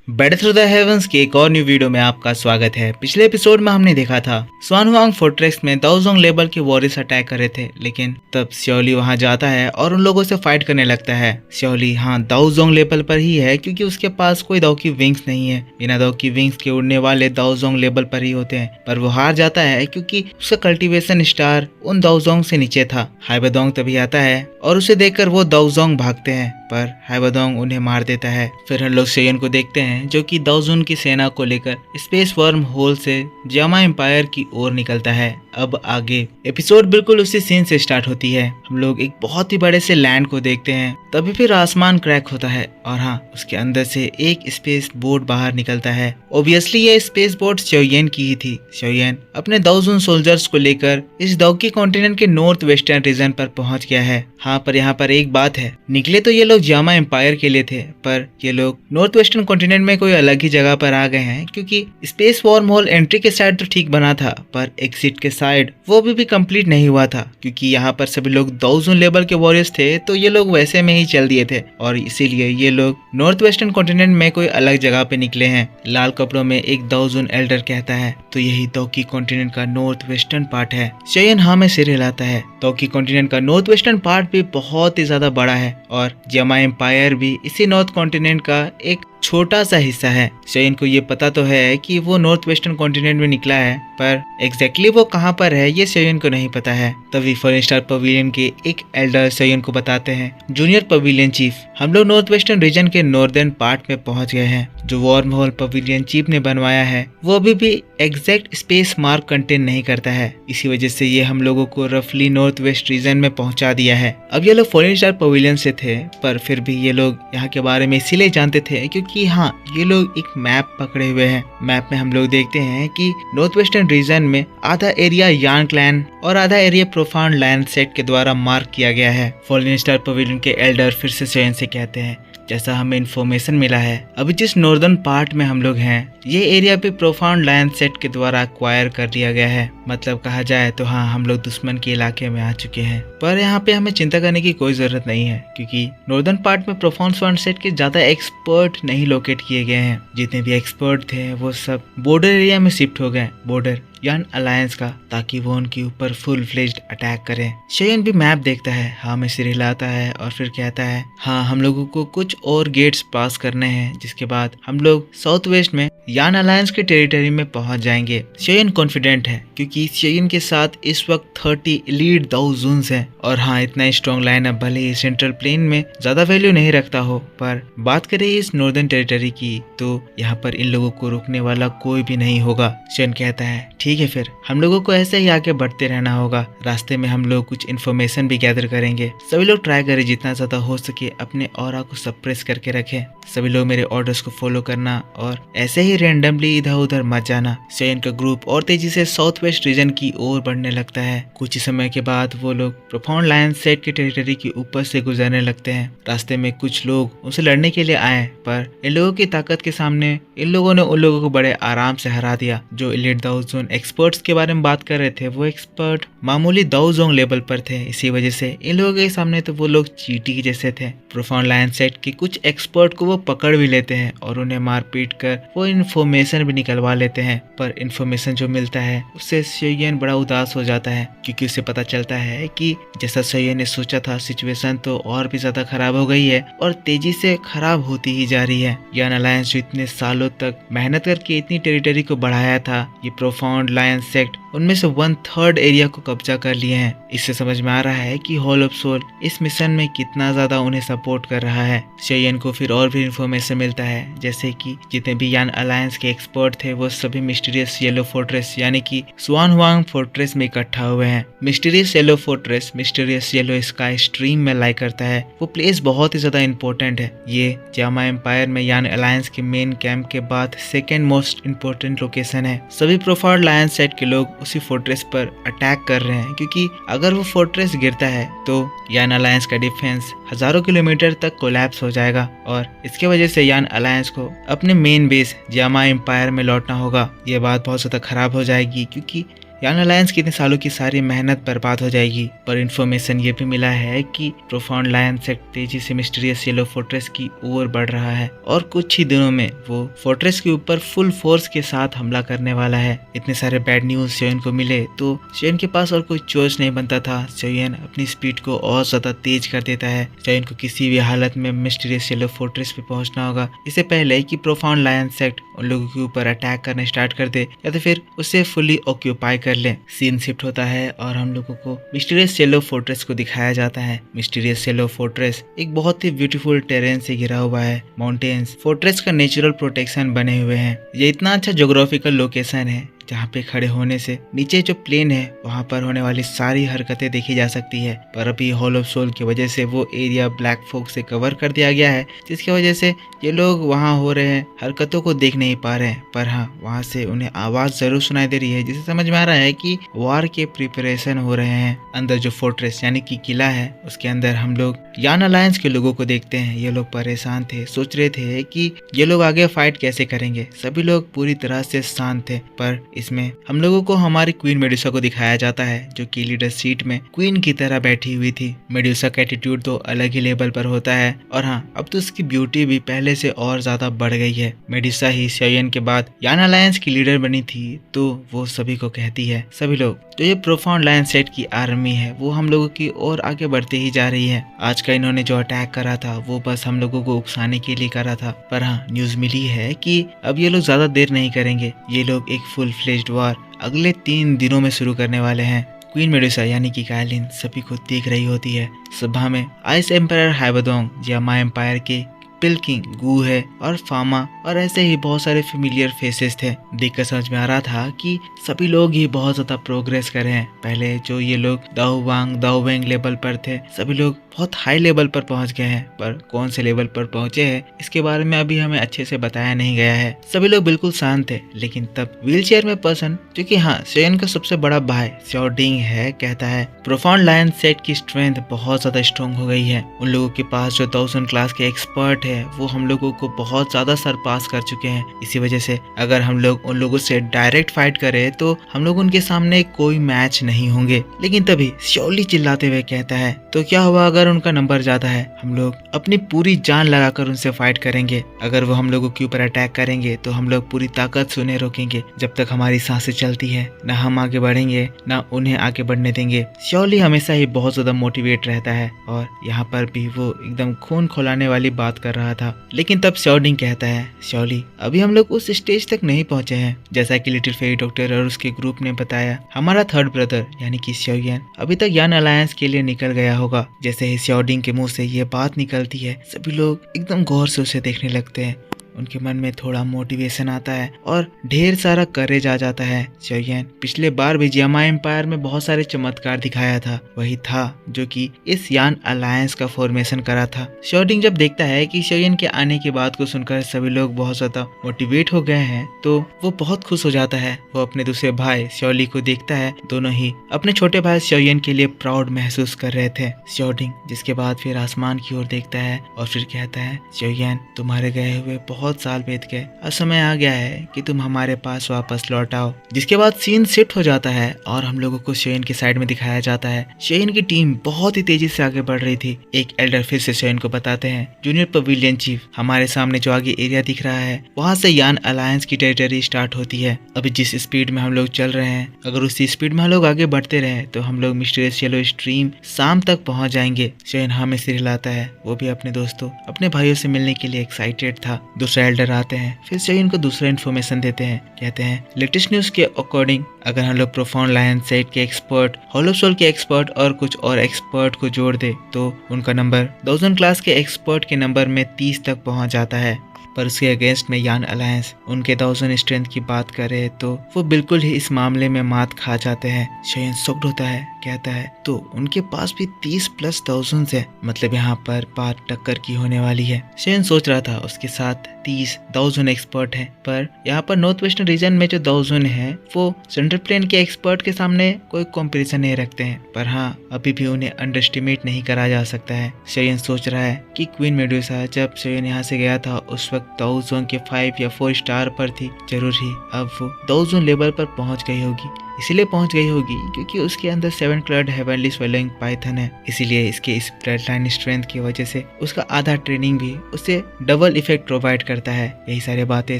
Battle through the heavens की एक और न्यू वीडियो में आपका स्वागत है। पिछले एपिसोड में हमने देखा था स्वानहुआंग फोर्ट्रेस में दाओजोंग लेवल के वॉरियर्स अटैक कर रहे थे, लेकिन तब श्योली वहां जाता है और उन लोगों से फाइट करने लगता है। श्योली दाओजोंग लेवल पर ही है क्योंकि उसके पास कोई दाओ की विंग्स नहीं है। बिना दाओ की विंग्स के उड़ने वाले दाओजोंग लेवल पर ही होते हैं, पर वो हार जाता है क्योंकि उसका कल्टीवेशन स्टार उन दाओजोंग से नीचे था। हाइबादोंग तभी आता है और उसे देखकर वो दाओजोंग भागते हैं, पर हाइबादोंग उन्हें मार देता है। फिर हम लोग शेयन को देखते हैं जो कि दाओजुन की सेना को लेकर स्पेस वर्म होल से जामा एम्पायर की ओर निकलता है। अब आगे एपिसोड बिल्कुल उसी सीन से स्टार्ट होती है। हम लोग एक बहुत ही बड़े से लैंड को देखते हैं, तभी फिर आसमान क्रैक होता है और उसके अंदर से एक स्पेस बोट बाहर निकलता है। ओब्वियसली ये स्पेस बोट श्योयेन की ही थी। श्योयेन अपने दाओजुन सोल्जर्स को लेकर इस दाओकी कॉन्टिनेंट के नॉर्थ वेस्टर्न रीजन पर पहुंच गया है। पर यहाँ पर एक बात है, निकले तो ये लोग जामा एम्पायर के लिए थे, पर ये लोग नॉर्थ वेस्टर्न कॉन्टिनेंट में कोई अलग ही जगह पर आ गए हैं, क्योंकि स्पेस वॉर्म होल एंट्री के साइड तो ठीक बना था, पर एग्जिट के साइड वो भी कंप्लीट नहीं हुआ था। क्योंकि यहाँ पर सभी लोग दाओजुन लेवल के वॉरियर्स थे, तो ये लोग वैसे में ही चल दिए थे और इसीलिए ये लोग नॉर्थ वेस्टर्न कॉन्टिनेंट में कोई अलग जगह पे निकले हैं। लाल कपड़ों में एक दाओजुन एल्डर कहता है, तो यही दाओकी कॉन्टिनेंट का नॉर्थ वेस्टर्न पार्ट है। शेयन में सिर हिलाता है। दाओकी कॉन्टिनेंट का नॉर्थ वेस्टर्न पार्ट भी बहुत ही ज्यादा बड़ा है और जामा एम्पायर भी इसी नॉर्थ कॉन्टिनेंट का एक छोटा सा हिस्सा है। शेयन को ये पता तो है कि वो नॉर्थ वेस्टर्न कॉन्टिनेंट में निकला है, पर एग्जैक्टली वो कहाँ पर है ये शेयन को नहीं पता है। तभी फॉरेन स्टार पवेलियन के एक एल्डर शेयन को बताते हैं, जूनियर पवेलियन चीफ, हम लोग नॉर्थ वेस्टर्न रीजन के नॉर्दर्न पार्ट में पहुंच गए हैं। जो वॉर्म होल पवेलियन चीफ ने बनवाया है वो अभी भी एग्जैक्ट स्पेस मार्क कंटेन नहीं करता है, इसी वजह से ये हम लोगों को रफली नॉर्थ वेस्ट रीजन में पहुंचा दिया है। अब ये लोग फॉरेन स्टार पवेलियन से थे, पर फिर भी ये लोग यहाँ के बारे में इसीलिए जानते थे क्योंकि ये लोग एक मैप पकड़े हुए हैं। मैप में हम लोग देखते हैं कि नॉर्थ वेस्टर्न रीजन में आधा एरिया यान क्लैन और आधा एरिया प्रोफाउंड लैंड सेट के द्वारा मार्क किया गया है। फॉरेन स्टार पवेलियन के एल्डर फिर से शेयन से कहते हैं, जैसा हमें इन्फॉर्मेशन मिला है, अभी जिस नॉर्दर्न पार्ट में हम लोग हैं ये एरिया भी प्रोफाउंड लैंड सेट के द्वारा एक्वायर कर लिया गया है। मतलब कहा जाए तो हम लोग दुश्मन के इलाके में आ चुके हैं, पर यहाँ पे हमें चिंता करने की कोई जरूरत नहीं है क्योंकि नॉर्दर्न पार्ट में प्रोफाउंड लैंड सेट के ज्यादा एक्सपर्ट नहीं लोकेट किए गए हैं। जितने भी एक्सपर्ट थे वो सब बॉर्डर एरिया में शिफ्ट हो गए, बॉर्डर यान अलायंस का, ताकि वो उनके ऊपर फुल फ्लेज्ड अटैक करें। शेयन भी मैप देखता है, में सिर हिलाता है और फिर कहता है, हम लोगों को कुछ और गेट्स पास करने हैं, जिसके बाद हम लोग साउथ वेस्ट में यान अलायंस के टेरिटरी में पहुंच जाएंगे। शेयन कॉन्फिडेंट है क्योंकि शेयन के साथ इस वक्त 30 एलीट दाओजुन्स हैं और इतना स्ट्रॉन्ग लाइनअप भले ही सेंट्रल प्लेन में ज्यादा वैल्यू नहीं रखता हो, पर बात करें इस नॉर्दर्न टेरिटरी की तो यहाँ पर इन लोगों को रोकने वाला कोई भी नहीं होगा। शेयन कहता है, ठीक है, फिर हम लोगों को ऐसे ही आगे बढ़ते रहना होगा। रास्ते में हम लोग कुछ इन्फॉर्मेशन भी गैदर करेंगे। सभी लोग ट्राई करें जितना ज्यादा हो सके अपने ऑरा को सप्रेस करके रखें। सभी लोग मेरे ऑर्डर्स को फॉलो करना और ऐसे ही रैंडमली इधर उधर मत जाना। शेयन का ग्रुप और तेजी से साउथ वेस्ट रीजन की ओर बढ़ने लगता है। कुछ ही समय के बाद वो लोग प्रोफाउंड लैंड सेट के टेरिटरी के ऊपर से गुजरने लगते हैं। रास्ते में कुछ लोग उनसे लड़ने के लिए आए, पर इन लोगों की ताकत के सामने इन लोगों ने उन लोगों को बड़े आराम से हरा दिया। जो एलीट दाओजुन एक्सपर्ट्स के बारे में बात कर रहे थे वो एक्सपर्ट मामूली दाओजोंग लेवल पर थे, इसी वजह से इन लोगों के सामने तो वो लोग चींटी जैसे थे। प्रोफाउंड लैंड सेट के कुछ एक्सपर्ट को वो पकड़ भी लेते हैं और उन्हें मार पीट कर वो इन्फॉर्मेशन भी निकलवा लेते हैं, पर इन्फॉर्मेशन जो मिलता है उससे शेयन बड़ा उदास हो जाता है क्योंकि उसे पता चलता है कि जैसा शेयन ने सोचा था सिचुएशन तो और भी ज्यादा खराब हो गई है और तेजी से खराब होती ही जा रही है। यान अलायंस जो इतने सालों तक मेहनत करके इतनी टेरिटरी को बढ़ाया था, ये प्रोफाउंड लैंड सेट उनमें से 1/3 एरिया को कब्जा कर लिए हैं। इससे समझ में आ रहा है कि हॉल ऑफ सोल इस मिशन में कितना ज्यादा उन्हें सपोर्ट कर रहा है। शेयन को फिर और भी इन्फॉर्मेशन मिलता है, जैसे कि जितने भी यान अलायंस के एक्सपर्ट थे वो सभी मिस्टीरियस येलो फोर्ट्रेस यानी कि स्वानहुआंग फोर्ट्रेस में इकट्ठा हुए हैं। Mysterious yellow fortress mysterious yellow sky stream में लाई करता है। वो प्लेस बहुत ही ज्यादा इंपॉर्टेंट है। ये जामा एम्पायर में यान अलायंस के मेन कैंप के बाद सेकेंड मोस्ट इम्पोर्टेंट लोकेशन है। सभी प्रोफाउंड लैंड सेट के लोग उसी फोर्ट्रेस पर अटैक कर रहे हैं क्योंकि अगर वो फोर्ट्रेस गिरता है तो यान अलायंस का डिफेंस हजारों किलोमीटर तक कोलैप्स हो जाएगा और इसके वजह से यान अलायंस को अपने मेन बेस जामा एम्पायर में लौटना होगा। ये बात बहुत ज्यादा खराब हो जाएगी क्योंकि यान अलायंस की इतने सालों की सारी मेहनत बर्बाद हो जाएगी। पर इन्फॉर्मेशन ये भी मिला है कि प्रोफाउंड लायन सेक्ट तेजी से मिस्टीरियस येलो फोर्ट्रेस की ओर बढ़ रहा है और कुछ ही दिनों में वो फोर्ट्रेस के ऊपर फुल फोर्स के साथ हमला करने वाला है। इतने सारे बैड न्यूज शोयन को मिले तो शोयन के पास और कोई चॉइस नहीं बनता था। शोयन अपनी स्पीड को और ज्यादा तेज कर देता है। शोयन को किसी भी हालत में मिस्टीरियस येलो फोर्ट्रेस पे पहुंचना होगा, इससे पहले कि प्रोफाउंड लायन सेक्ट उन लोगों के ऊपर अटैक करना स्टार्ट कर दे या तो फिर उसे फुली ऑक्यूपाई कर ले। सीन शिफ्ट होता है और हम लोगों को मिस्टीरियस येलो फोर्ट्रेस को दिखाया जाता है। मिस्टीरियस येलो फोर्ट्रेस एक बहुत ही ब्यूटीफुल टेरेन से घिरा हुआ है। माउंटेन्स फोर्ट्रेस का नेचुरल प्रोटेक्शन बने हुए हैं। ये इतना अच्छा ज्योग्राफिकल लोकेशन है जहाँ पे खड़े होने से नीचे जो प्लेन है वहाँ पर होने वाली सारी हरकतें देखी जा सकती है। पर अभी हॉल ऑफ सोल की वजह से वो एरिया ब्लैक फोग से कवर कर दिया गया है, जिसकी वजह से ये लोग वहाँ हो रहे हैं हरकतों को देख नहीं पा रहे हैं। पर हाँ, वहाँ से उन्हें आवाज जरूर सुनाई दे रही है, जिससे समझ में आ रहा है कि वॉर के प्रिपरेशन हो रहे हैं। अंदर जो फोर्ट्रेस यानी कि किला है उसके अंदर हम लोग यान अलायंस के लोगों को देखते हैं। ये लोग परेशान थे, सोच रहे थे कि ये लोग आगे फाइट कैसे करेंगे। सभी लोग पूरी तरह से शांत थे। पर इसमें हम लोगों को हमारी क्वीन मेडुसा को दिखाया जाता है, जो कि लीडर सीट में क्वीन की तरह बैठी हुई थी। मेडुसा का एटीट्यूड तो अलग ही लेवल पर होता है और हाँ, अब तो उसकी ब्यूटी भी पहले से और ज्यादा बढ़ गई है। मेडुसा ही शोयन के बाद यान अलायंस की लीडर बनी थी, तो वो सभी को कहती है सभी लोग तो ये प्रोफाउंड लायन सेट की आर्मी है वो हम लोगों की और आगे बढ़ती ही जा रही है। आज का इन्होंने जो अटैक करा था वो बस हम लोगों को उकसाने के लिए करा था। पर हाँ, न्यूज मिली है कि अब ये लोग ज्यादा देर नहीं करेंगे। ये लोग एक फुल फ्लेज्ड वॉर अगले 3 दिनों में शुरू करने वाले हैं। क्वीन मेडुसा यानी कि कायलिन सभी को देख रही होती है। सभा में आइस एम्पायर हाइबाडोंग, जियामा एम्पायर के पिल्किंग, गू है और फामा और ऐसे ही बहुत सारे फेमिलियर फेसेस थे। देखकर समझ में आ रहा था कि सभी लोग ही बहुत ज्यादा प्रोग्रेस कर रहे हैं। पहले जो ये लोग दाओवेंग लेवल पर थे, सभी लोग बहुत हाई लेवल पर पहुंच गए हैं। पर कौन से लेवल पर पहुंचे हैं इसके बारे में अभी हमें अच्छे से बताया नहीं गया है। सभी लोग बिल्कुल शांत थे, लेकिन तब व्हील चेयर में पर्सन जो कि हाँ शोयन का सबसे बड़ा भाई श्योडिंग है, कहता है प्रोफाउंड लायन सेट की स्ट्रेंथ बहुत ज्यादा स्ट्रॉन्ग हो गई है। उन लोगों के पास जो 1000 क्लास के एक्सपर्ट है वो हम लोगों को बहुत ज्यादा सरपास कर चुके हैं। इसी वजह से अगर हम लोग उन लोगों से डायरेक्ट फाइट करें तो हम लोग उनके सामने कोई मैच नहीं होंगे। लेकिन तभी श्योली चिल्लाते हुए कहता है तो क्या हुआ अगर उनका नंबर ज्यादा है? हम लोग अपनी पूरी जान लगाकर उनसे फाइट करेंगे। अगर वो हम लोगों के ऊपर अटैक करेंगे तो हम लोग पूरी ताकत से उन्हें रोकेंगे। जब तक हमारी सांसें चलती है ना हम आगे बढ़ेंगे ना उन्हें आगे बढ़ने देंगे। श्योली हमेशा ही बहुत ज्यादा मोटिवेट रहता है और यहाँ पर भी वो एकदम खून खौलाने वाली बात कर रहा था। लेकिन तब श्योडिंग कहता है श्योली अभी हम लोग उस स्टेज तक नहीं पहुंचे हैं। जैसा कि लिटिल फेरी डॉक्टर और उसके ग्रुप ने बताया, हमारा थर्ड ब्रदर यानी कि श्योयन अभी तक यान अलायंस के लिए निकल गया होगा। जैसे ही श्योडिंग के मुंह से ये बात निकलती है, सभी लोग एकदम गौर से उसे देखने लगते हैं। उनके मन में थोड़ा मोटिवेशन आता है और ढेर सारा करेज आ जाता है। शोयन पिछले बार भी जियामा एम्पायर में बहुत सारे चमत्कार दिखाया था, वही था जो कि इस यान अलायंस का फॉर्मेशन करा था। शोडिंग जब देखता है कि शोयन के आने की बात को सुनकर सभी लोग बहुत ज्यादा मोटिवेट हो गए हैं तो वो बहुत खुश हो जाता है। वो अपने दूसरे भाई श्योली को देखता है, दोनों ही अपने छोटे भाई शोयन के लिए प्राउड महसूस कर रहे थे। शोडिंग जिसके बाद फिर आसमान की ओर देखता है और फिर कहता है शोयन तुम्हारे गए हुए बहुत साल बीत गए, अब समय आ गया है कि तुम हमारे पास वापस लौट आओ। जिसके बाद सीन शिफ्ट हो जाता है और हम लोगों को शोयन के साइड में दिखाया जाता है। शोयन की टीम बहुत ही तेजी से आगे बढ़ रही थी। एक एल्डर फिर से शोयन को बताते हैं जूनियर पवेलियन चीफ, हमारे सामने जो आगे एरिया दिख रहा है वहाँ से यान अलायंस की टेरिटरी स्टार्ट होती है। अभी जिस स्पीड में हम लोग चल रहे हैं, अगर उसी स्पीड में हम लोग आगे बढ़ते रहे तो हम लोग मिस्टीरियस येलो स्ट्रीम शाम तक पहुँच जाएंगे। शोयन हमें सिर हिलाता है, वो भी अपने दोस्तों अपने भाइयों से मिलने के लिए एक्साइटेड था। दूसरा एल्डर आते हैं, फिर शोयन को दूसरा इन्फॉर्मेशन देते हैं। कहते हैं लेटेस्ट न्यूज के अकॉर्डिंग अगर हम लोग प्रोफाउंड लायन सेट के एक्सपर्ट, हॉल ऑफ सोल के एक्सपर्ट और कुछ और एक्सपर्ट को जोड़ दे तो उनका नंबर 1000 क्लास के एक्सपर्ट के नंबर में 30 तक पहुंच जाता है। पर उसके अगेंस्ट में यान अलायंस उनके 1000 स्ट्रेंथ की बात करे तो वो बिल्कुल ही इस मामले में मात खा जाते हैं। शोयन शॉक्ड होता है, कहता है तो उनके पास भी 30 प्लस 1000 है, मतलब यहाँ पर बात टक्कर की होने वाली है। शोयन सोच रहा था उसके साथ 30,000 एक्सपर्ट है, पर यहाँ पर नॉर्थ वेस्टर्न रीजन में जो 1000 है वो सेंट्रल प्लेन के एक्सपर्ट के सामने कोई कंपैरिजन नहीं रखते हैं। पर हाँ, अभी भी उन्हें अंडरएस्टिमेट नहीं करा जा सकता है। शोयन सोच रहा है कि क्वीन मेडुसा जब शोयन यहाँ से गया था उस वक्त 1000 के 5 या 4 स्टार पर थी, जरूर ही अब वो 1000 लेवल पर पहुंच गई होगी। इसीलिए पहुंच गई होगी क्योंकि उसके अंदर 7 क्लर्ड हेवनली स्वेलिंग पाइथन है। इसीलिए इसके इस ब्लड लाइन स्ट्रेंथ की वजह से उसका आधा ट्रेनिंग भी उसे डबल इफेक्ट प्रोवाइड करता है। यही सारी बातें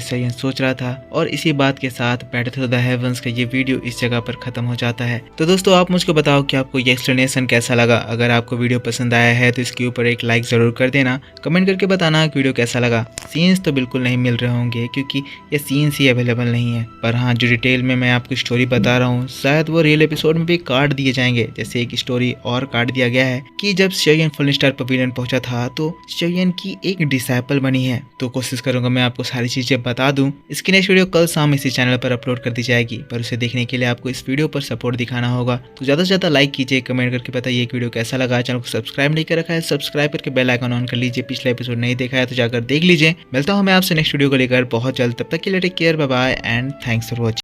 सयन सोच रहा था और इसी बात के साथ बैटल थ्रू द हेवंस का ये वीडियो इस जगह पर खत्म हो जाता है। तो दोस्तों आप मुझको बताओ कि आपको ये एक्सप्लेनेशन कैसा लगा। अगर आपको वीडियो पसंद आया है तो इसके ऊपर एक लाइक जरूर कर देना। कमेंट करके बताना कि वीडियो कैसा लगा। सीन्स तो बिल्कुल नहीं मिल रहे होंगे क्योंकि ये सीन्स ही अवेलेबल नहीं है, पर हाँ जो डिटेल में मैं आपको स्टोरी बता रहा हूँ शायद वो रियल एपिसोड में भी काट दिए जाएंगे। जैसे एक स्टोरी और काट दिया गया है कि जब शोयन फुल स्टार पवेलियन पहुंचा था तो शोयन की एक डिसाइपल बनी है। तो कोशिश करूंगा मैं आपको सारी चीजें बता दूं। इसकी नेक्स्ट वीडियो कल शाम इसी चैनल पर अपलोड कर दी जाएगी, पर उसे देखने के लिए आपको इस वीडियो पर सपोर्ट दिखाना होगा। तो ज्यादा से ज्यादा लाइक कीजिए, कमेंट करके बताइए एक वीडियो कैसा लगा। चैनल को सब्सक्राइब नहीं कर रखा है सब्सक्राइब करके बेल आइकन ऑन कर लीजिए। पिछला एपिसोड नहीं देखा है तो जाकर देख लीजिए। मिलता हूं मैं आपसे नेक्स्ट वीडियो को लेकर बहुत जल्द। तब तक के लिए take care, bye bye and thanks for watching.